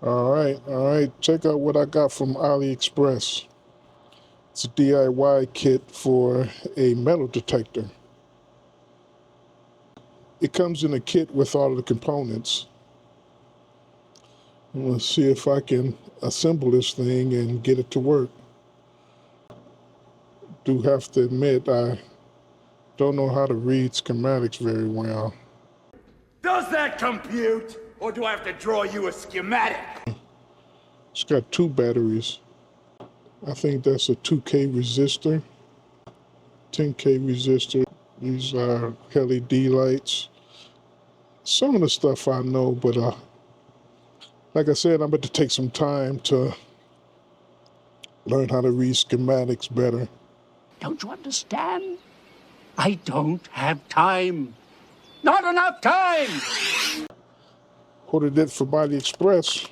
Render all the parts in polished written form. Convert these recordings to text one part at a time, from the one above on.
All right. Check out what I got from AliExpress. It's a DIY kit for a metal detector. It comes in a kit with all of the components. Let's see if I can assemble this thing and get it to work. Do have to admit I don't know how to read schematics very well. Does that compute? Or do I have to draw you a schematic? It's got 2 batteries. I think that's a 2K resistor, 10K resistor. These are LED lights. Some of the stuff I know, but like I said, I'm about to take some time to learn how to read schematics better. Don't you understand? I don't have time. Not enough time! Ordered it from AliExpress,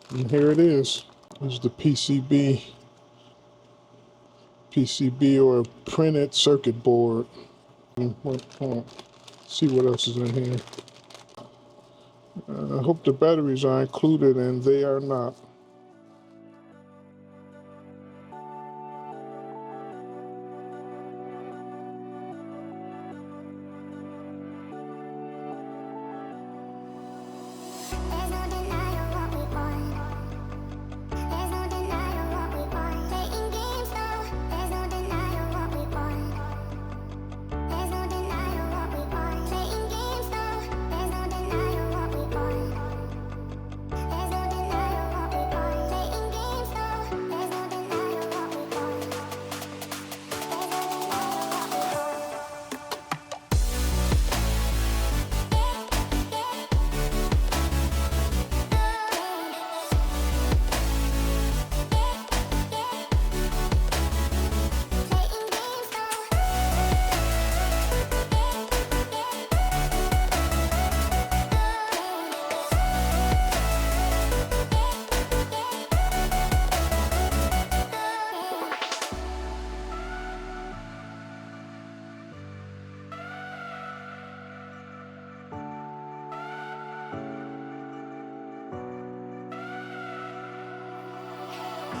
and here it is. Here's the PCB or printed circuit board. Hold on. See what else is in here. I hope the batteries are included, and they are not.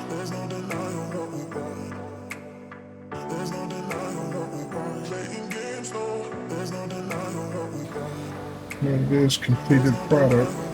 There's no denying what we want. There's no denying what we want. Playing games, no. There's no denying what we want. Here it is, completed product.